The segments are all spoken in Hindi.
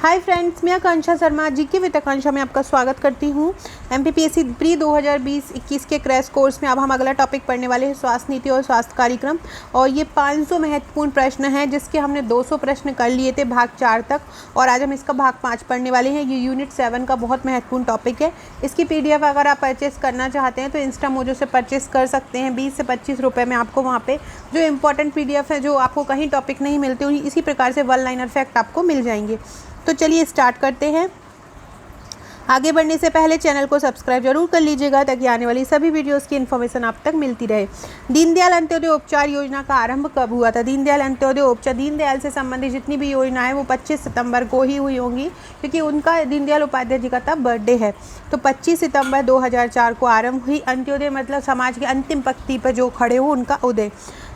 हाय फ्रेंड्स, मैं आकांक्षा शर्मा जीके विद आकांक्षा में आपका स्वागत करती हूँ। एमपीपीएससी प्री 2020-21 के क्रैश कोर्स में अब हम अगला टॉपिक पढ़ने वाले हैं स्वास्थ्य नीति और स्वास्थ्य कार्यक्रम। और ये 500 महत्वपूर्ण प्रश्न हैं जिसके हमने 200 प्रश्न कर लिए थे भाग 4 तक, और आज हम इसका भाग 5 पढ़ने वाले हैं। ये यूनिट 7 का बहुत महत्वपूर्ण टॉपिक है। इसकी PDF अगर आप परचेस करना चाहते हैं तो इंस्टा मोजो से परचेस कर सकते हैं। 20 से 25 रुपये में आपको वहाँ पर जो इंपॉर्टेंट PDF है, जो आपको कहीं टॉपिक नहीं मिलते, इसी प्रकार से 1 लाइनर फैक्ट आपको मिल जाएंगे। तो चलिए स्टार्ट करते हैं। आगे बढ़ने से पहले चैनल को सब्सक्राइब जरूर कर लीजिएगा ताकि आने वाली सभी वीडियोस की इन्फॉर्मेशन आप तक मिलती रहे। दीनदयाल अंत्योदय उपचार योजना का आरंभ कब हुआ था? दीनदयाल अंत्योदय उपचार, दीनदयाल से संबंधित जितनी भी योजनाएं वो 25 सितंबर को ही हुई होंगी, क्योंकि उनका दीनदयाल उपाध्याय जी का तब बर्थडे है। तो 25 सितंबर 2004 को आरंभ हुई। अंत्योदय मतलब समाज की अंतिम पंक्ति पर जो खड़े हो उनका उदय।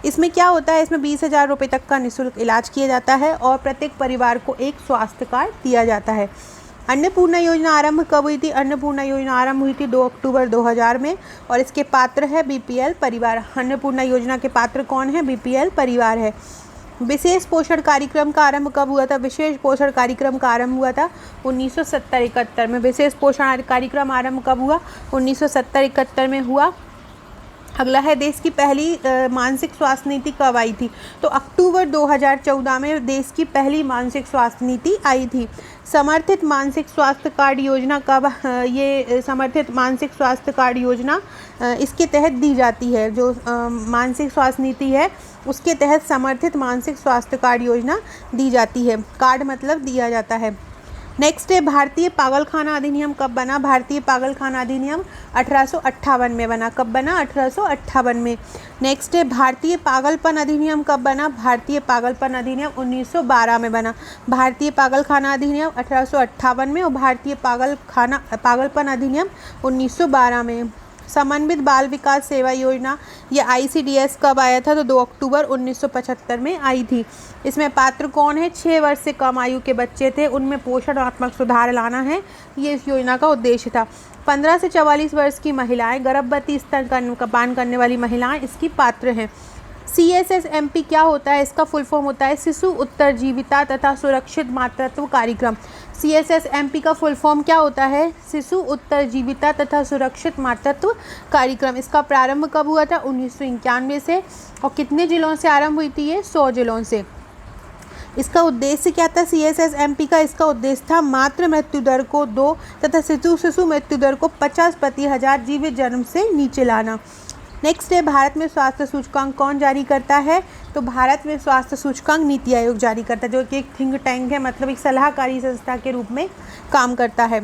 इसमें क्या होता है, इसमें 20,000 रुपये तक का निःशुल्क इलाज किया जाता है और प्रत्येक परिवार को एक स्वास्थ्य कार्ड दिया जाता है। अन्नपूर्णा योजना आरंभ कब हुई थी? अन्नपूर्णा योजना आरंभ हुई थी 2 अक्टूबर 2000 में, और इसके पात्र है BPL परिवार। अन्नपूर्णा योजना के पात्र कौन है? BPL परिवार है। विशेष पोषण कार्यक्रम का आरंभ कब हुआ था? विशेष पोषण कार्यक्रम का आरंभ हुआ था 1970-71 में। विशेष पोषण कार्यक्रम आरंभ कब हुआ? 1970-71 में हुआ। अगला है, देश की पहली मानसिक स्वास्थ्य नीति कब आई थी? तो अक्टूबर 2014 में देश की पहली मानसिक स्वास्थ्य नीति आई थी। समर्थित मानसिक स्वास्थ्य कार्ड योजना कब? ये समर्थित मानसिक स्वास्थ्य कार्ड योजना इसके तहत दी जाती है। जो मानसिक स्वास्थ्य नीति है उसके तहत समर्थित मानसिक स्वास्थ्य कार्ड योजना दी जाती है। कार्ड मतलब दिया जाता है। नेक्स्ट है, भारतीय पागलखाना अधिनियम कब बना? भारतीय पागलखाना अधिनियम 1858 में बना। कब बना? 1858 में। नेक्स्ट है, भारतीय पागलपन अधिनियम कब बना? भारतीय पागलपन अधिनियम 1912 में बना। भारतीय पागलखाना अधिनियम 1858 में और भारतीय पागलपन अधिनियम 1912 में। समन्वित बाल विकास सेवा योजना या ICDS कब आया था? तो 2 अक्टूबर 1975 में आई थी। इसमें पात्र कौन है? 6 वर्ष से कम आयु के बच्चे थे, उनमें पोषणात्मक सुधार लाना है, ये इस योजना का उद्देश्य था। 15 से 44 वर्ष की महिलाएं, गर्भवती, स्तनपान करने वाली महिलाएं इसकी पात्र हैं। CSSMP क्या होता है? इसका फुल फॉर्म होता है शिशु उत्तरजीविता तथा सुरक्षित मातृत्व कार्यक्रम। CSSMP का फुल फॉर्म क्या होता है? शिशु उत्तरजीविता तथा सुरक्षित मातृत्व कार्यक्रम। इसका प्रारंभ कब हुआ था? 1991 से। और कितने जिलों से आरंभ हुई थी ये? 100 जिलों से। इसका उद्देश्य क्या था CSSMP का? इसका उद्देश्य था मातृ मृत्यु दर को 2 तथा शिशु मृत्यु दर को 50 प्रति 1000 जीवित जन्म से नीचे लाना। नेक्स्ट है, भारत में स्वास्थ्य सूचकांक कौन जारी करता है? तो भारत में स्वास्थ्य सूचकांक नीति आयोग जारी करता है, जो कि एक थिंक टैंक है, मतलब एक सलाहकारी संस्था के रूप में काम करता है।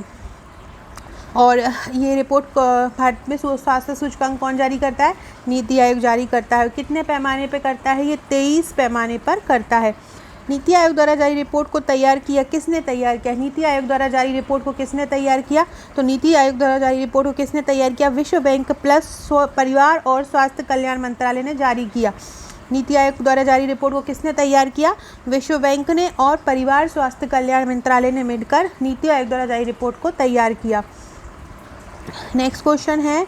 और ये रिपोर्ट भारत में स्वास्थ्य सूचकांक कौन जारी करता है? नीति आयोग जारी करता है। कितने पैमाने पर करता है? ये 23 पैमाने पर करता है। नीति आयोग द्वारा जारी रिपोर्ट को तैयार किया किसने? तैयार किया नीति आयोग द्वारा जारी रिपोर्ट को किसने तैयार किया? तो नीति आयोग द्वारा जारी रिपोर्ट को किसने तैयार किया? विश्व बैंक प्लस परिवार और स्वास्थ्य कल्याण मंत्रालय ने जारी किया। नीति आयोग द्वारा जारी रिपोर्ट को किसने तैयार किया? विश्व बैंक ने और परिवार स्वास्थ्य कल्याण मंत्रालय ने मिलकर नीति आयोग द्वारा जारी रिपोर्ट को तैयार किया। नेक्स्ट क्वेश्चन है,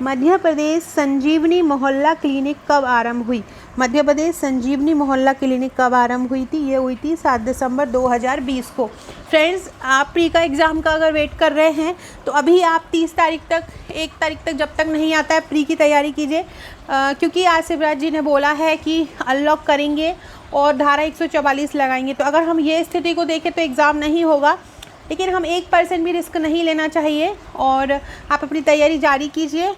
मध्य प्रदेश संजीवनी मोहल्ला क्लिनिक कब आरंभ हुई? मध्य प्रदेश संजीवनी मोहल्ला क्लिनिक कब आरंभ हुई थी? ये हुई थी 7 दिसंबर 2020 को। फ्रेंड्स, आप प्री का एग्ज़ाम का अगर वेट कर रहे हैं तो अभी आप 30 तारीख तक, 1 तारीख तक जब तक नहीं आता है प्री की तैयारी कीजिए, क्योंकि आज शिवराज जी ने बोला है कि अनलॉक करेंगे और धारा 144 लगाएंगे। तो अगर हम ये स्थिति को देखें तो एग्ज़ाम नहीं होगा, लेकिन हम 1% भी रिस्क नहीं लेना चाहिए और आप अपनी तैयारी जारी कीजिए।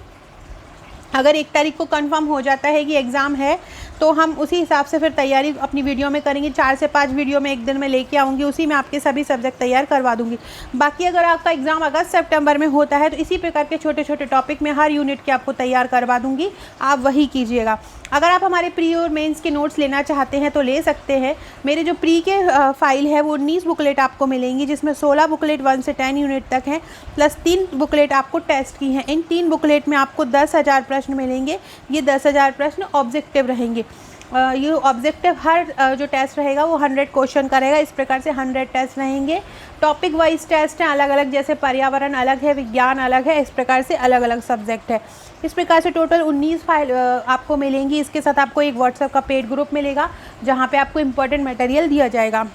अगर 1 तारीख को कंफर्म हो जाता है कि एग्ज़ाम है तो हम उसी हिसाब से फिर तैयारी अपनी वीडियो में करेंगे। 4 से 5 वीडियो में एक दिन में लेके आऊँगी, उसी में आपके सभी सब्जेक्ट तैयार करवा दूँगी। बाकी अगर आपका एग्ज़ाम अगस्त सितंबर में होता है तो इसी प्रकार के छोटे छोटे टॉपिक में हर यूनिट के आपको तैयार करवा दूँगी, आप वही कीजिएगा। अगर आप हमारे प्री और मेंस के नोट्स लेना चाहते हैं तो ले सकते हैं। मेरे जो प्री के फाइल है वो 19 बुकलेट आपको मिलेंगी, जिसमें 16 बुकलेट 1 से 10 यूनिट तक हैं, प्लस 3 बुकलेट आपको टेस्ट की हैं। इन 3 बुकलेट में आपको 10,000 प्रश्न मिलेंगे। ये 10,000 प्रश्न ऑब्जेक्टिव रहेंगे। ये ऑब्जेक्टिव हर जो टेस्ट रहेगा वो 100 क्वेश्चन का रहेगा। इस प्रकार से 100 टेस्ट रहेंगे। टॉपिक वाइज टेस्ट हैं अलग अलग, जैसे पर्यावरण अलग है, विज्ञान अलग है, इस प्रकार से अलग अलग सब्जेक्ट है। इस प्रकार से टोटल 19 फाइल आपको मिलेंगी। इसके साथ आपको एक व्हाट्सएप का पेड ग्रुप मिलेगा जहाँ पे आपको इम्पोर्टेंट मटेरियल दिया जाएगा।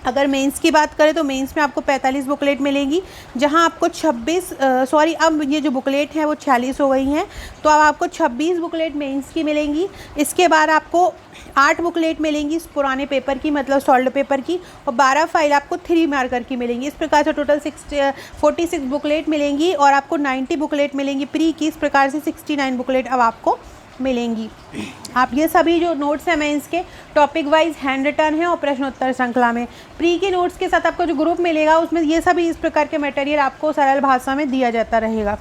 अगर मेंस की बात करें तो मेंस में आपको 45 बुकलेट मिलेंगी, जहां आपको 26 अब ये जो बुकलेट है वो 46 हो गई हैं, तो अब आपको 26 बुकलेट मेंस की मिलेंगी। इसके बाद आपको 8 बुकलेट मिलेंगी पुराने पेपर की, मतलब सॉल्ड पेपर की, और 12 फाइल आपको 3 मार्कर की मिलेंगी। इस प्रकार से टोटल 46 बुकलेट मिलेंगी और आपको 90 बुकलेट मिलेंगी प्री की। इस प्रकार से 69 बुकलेट अब आपको मिलेंगी। आप ये सभी जो नोट्स हैं मेंस के टॉपिक वाइज हैंड रिटन है और प्रश्नोत्तर श्रृंखला में। प्री के नोट्स के साथ आपको जो ग्रुप मिलेगा उसमें ये सभी इस प्रकार के मटेरियल आपको सरल भाषा में दिया जाता रहेगा,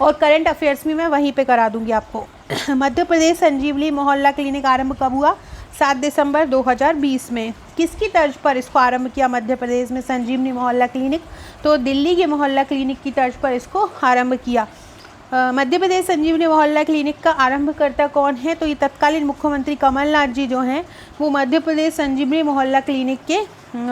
और करंट अफेयर्स भी मैं वहीं पे करा दूंगी आपको। मध्य प्रदेश संजीवनी मोहल्ला क्लिनिक आरंभ कब हुआ? 7 दिसंबर 2020 में। किसकी तर्ज पर इसको आरंभ किया मध्य प्रदेश में संजीवनी मोहल्ला क्लिनिक? तो दिल्ली के मोहल्ला क्लिनिक की तर्ज पर इसको आरंभ किया। मध्य प्रदेश संजीवनी मोहल्ला क्लिनिक का आरंभकर्ता कौन है? तो ये तत्कालीन मुख्यमंत्री कमलनाथ जी जो हैं वो मध्य प्रदेश संजीवनी मोहल्ला क्लिनिक के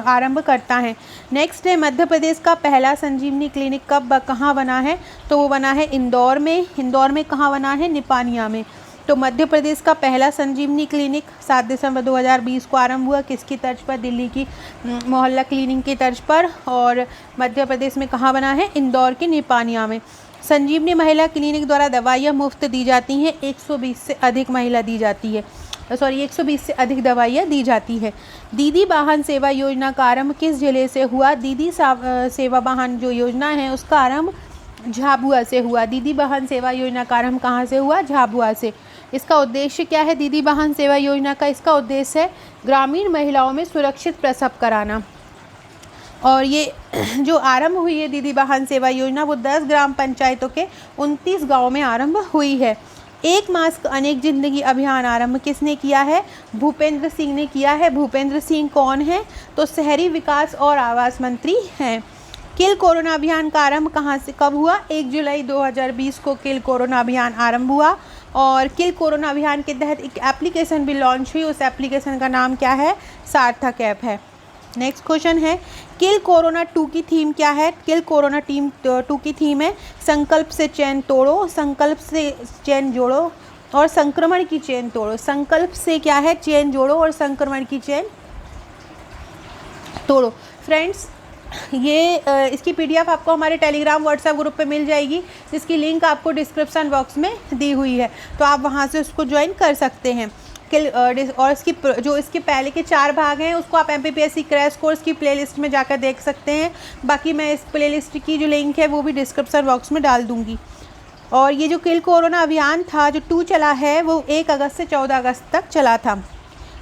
आरंभकर्ता हैं। नेक्स्ट है, मध्य प्रदेश का पहला संजीवनी क्लिनिक कहाँ बना है? तो वो बना है इंदौर में। इंदौर में कहाँ बना है? निपानिया में। तो मध्य प्रदेश का पहला संजीवनी क्लिनिक 7 दिसंबर 2020 को आरंभ हुआ। किसकी तर्ज पर? दिल्ली की मोहल्ला क्लिनिक की तर्ज पर। और मध्य प्रदेश में कहाँ बना है? इंदौर के निपानिया में। संजीवनी महिला क्लिनिक द्वारा दवाइयाँ मुफ्त दी जाती हैं। 120 से अधिक महिला दी जाती है, 120 से अधिक दवाइयाँ दी जाती है। दीदी वाहन सेवा योजना का आरंभ किस जिले से हुआ? दीदी सेवा वाहन जो योजना है उसका आरंभ झाबुआ से हुआ। दीदी वाहन सेवा योजना का आरंभ कहाँ से हुआ? झाबुआ से। इसका उद्देश्य क्या है दीदी वाहन सेवा योजना का? इसका उद्देश्य है ग्रामीण महिलाओं में सुरक्षित प्रसव कराना। और ये जो आरंभ हुई है दीदी वाहन सेवा योजना वो 10 ग्राम पंचायतों के 29 गाँव में आरंभ हुई है। एक मास्क अनेक जिंदगी अभियान आरंभ किसने किया है? भूपेंद्र सिंह ने किया है। भूपेंद्र सिंह कौन है? तो शहरी विकास और आवास मंत्री हैं। किल कोरोना अभियान का आरंभ कहाँ से कब हुआ? 1 जुलाई 2020 को किल कोरोना अभियान आरंभ हुआ। और किल कोरोना अभियान के तहत एक एप्लीकेशन भी लॉन्च हुई। उस एप्लीकेशन का नाम क्या है? सार्थक ऐप है। नेक्स्ट क्वेश्चन है, किल कोरोना 2 की थीम क्या है? किल कोरोना टीम 2 की थीम है संकल्प से चैन तोड़ो, संकल्प से चैन जोड़ो और संक्रमण की चैन तोड़ो। संकल्प से क्या है? चैन जोड़ो और संक्रमण की चैन तोड़ो। फ्रेंड्स, ये इसकी पीडीएफ आपको हमारे टेलीग्राम व्हाट्सएप ग्रुप पे मिल जाएगी, जिसकी लिंक आपको डिस्क्रिप्शन बॉक्स में दी हुई है, तो आप वहाँ से उसको ज्वाइन कर सकते हैं। और इसके पहले के 4 भाग हैं उसको आप MPPSC क्रैश कोर्स की प्लेलिस्ट में जाकर देख सकते हैं। बाकी मैं इस प्लेलिस्ट की जो लिंक है वो भी डिस्क्रिप्शन बॉक्स में डाल दूंगी। और ये जो किल कोरोना अभियान था जो 2 चला है वो 1 अगस्त से 14 अगस्त तक चला था।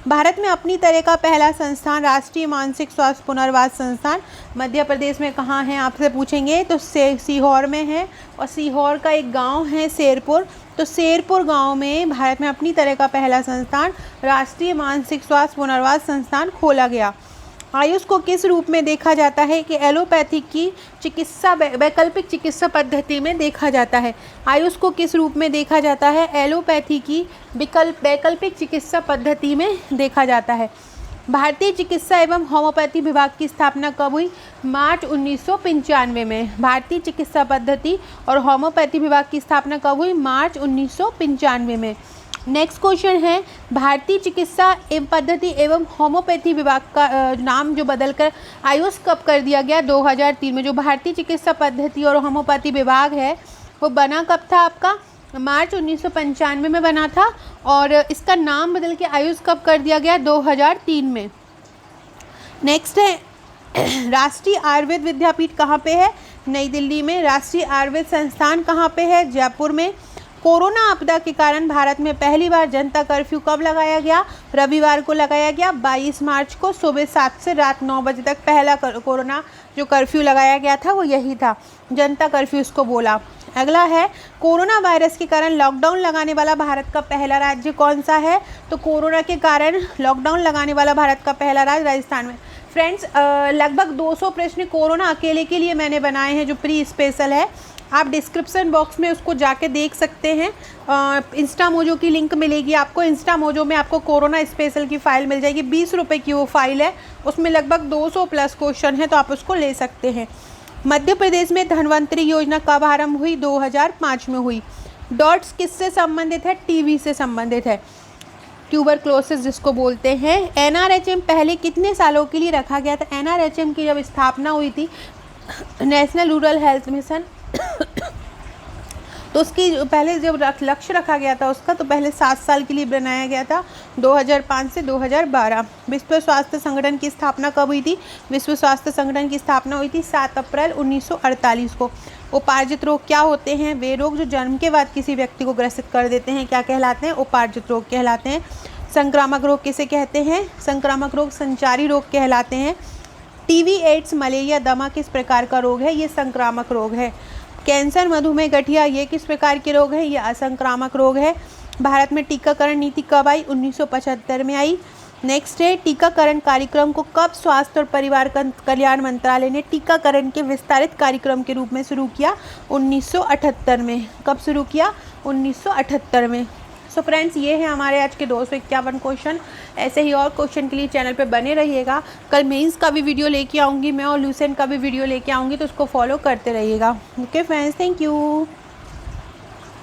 भारत में अपनी तरह का पहला संस्थान राष्ट्रीय मानसिक स्वास्थ्य पुनर्वास संस्थान मध्य प्रदेश में कहाँ है आपसे पूछेंगे? तो सीहोर में है। और सीहोर का एक गांव है शेरपुर, तो शेरपुर गांव में भारत में अपनी तरह का पहला संस्थान राष्ट्रीय मानसिक स्वास्थ्य पुनर्वास संस्थान खोला गया। आयुष को किस रूप में देखा जाता है? कि एलोपैथी की चिकित्सा वैकल्पिक चिकित्सा पद्धति में देखा जाता है। आयुष को किस रूप में देखा जाता है? एलोपैथी की वैकल्पिक चिकित्सा पद्धति में देखा जाता है। भारतीय चिकित्सा एवं होम्योपैथी विभाग की स्थापना कब हुई? मार्च 1995 में। भारतीय चिकित्सा पद्धति और होम्योपैथी विभाग की स्थापना कब हुई? मार्च 1995 में। नेक्स्ट क्वेश्चन है, भारतीय चिकित्सा एवं पद्धति एवं होम्योपैथी विभाग का नाम जो बदलकर आयुष कब कर दिया गया? 2003 में। जो भारतीय चिकित्सा पद्धति और होम्योपैथी विभाग है वो बना कब था आपका? मार्च 1995 में बना था। और इसका नाम बदल के आयुष कब कर दिया गया? 2003 में। नेक्स्ट है, राष्ट्रीय आयुर्वेद विद्यापीठ कहाँ पे है? नई दिल्ली में। राष्ट्रीय आयुर्वेद संस्थान कहाँ पे है? जयपुर में। कोरोना आपदा के कारण भारत में पहली बार जनता कर्फ्यू कब लगाया गया? रविवार को लगाया गया, 22 मार्च को सुबह 7 से रात 9 बजे तक पहला कोरोना जो कर्फ्यू लगाया गया था वो यही था, जनता कर्फ्यू इसको बोला। अगला है, कोरोना वायरस के कारण लॉकडाउन लगाने वाला भारत का पहला राज्य कौन सा है? तो कोरोना के कारण लॉकडाउन लगाने वाला भारत का पहला राज्य राजस्थान में। फ्रेंड्स, लगभग 200 प्रश्न कोरोना अकेले के लिए मैंने बनाए हैं जो प्री स्पेशल है। आप डिस्क्रिप्शन बॉक्स में उसको जाके देख सकते हैं। इंस्टा मोजो की लिंक मिलेगी आपको। इंस्टा मोजो में आपको कोरोना स्पेशल की फ़ाइल मिल जाएगी। 20 रुपये की वो फाइल है, उसमें लगभग 200 प्लस क्वेश्चन है, तो आप उसको ले सकते हैं। मध्य प्रदेश में धन्वंतरी योजना कब आरंभ हुई? 2005 में हुई। डॉट्स किससे संबंधित है? टीवी से संबंधित है। ट्यूबरक्लोसिस जिसको बोलते हैं। एनआरएचएम पहले कितने सालों के लिए रखा गया था? एनआरएचएम की जब स्थापना हुई थी, नेशनल रूरल हेल्थ मिशन, तो उसकी पहले जब लक्ष्य रखा गया था उसका, तो पहले 7 साल के लिए बनाया गया था, 2005 से 2012। विश्व स्वास्थ्य संगठन की स्थापना कब हुई थी? विश्व स्वास्थ्य संगठन की स्थापना हुई थी 7 अप्रैल 1948 को। उपार्जित रोग क्या होते हैं? वे रोग जो जन्म के बाद किसी व्यक्ति को ग्रसित कर देते हैं क्या कहलाते हैं? उपार्जित रोग कहलाते हैं। संक्रामक रोग किसे कहते हैं? संक्रामक रोग संचारी रोग कहलाते हैं। टीबी, एड्स, मलेरिया, दमा किस प्रकार का रोग है? ये संक्रामक रोग है। कैंसर, मधुमेह, गठिया ये किस प्रकार के रोग है? ये असंक्रामक रोग है। भारत में टीकाकरण नीति कब आई? 1975 में आई। नेक्स्ट है, टीकाकरण कार्यक्रम को कब स्वास्थ्य और परिवार कल्याण मंत्रालय ने टीकाकरण के विस्तारित कार्यक्रम के रूप में शुरू किया? 1978 में। कब शुरू किया? 1978 में। सो फ्रेंड्स, ये है हमारे आज के 251 क्वेश्चन। ऐसे ही और क्वेश्चन के लिए चैनल पे बने रहिएगा। कल मेंस का भी वीडियो लेके आऊँगी मैं और ल्यूसेंट का भी वीडियो लेके आऊँगी, तो उसको फॉलो करते रहिएगा। Okay friends, thank you.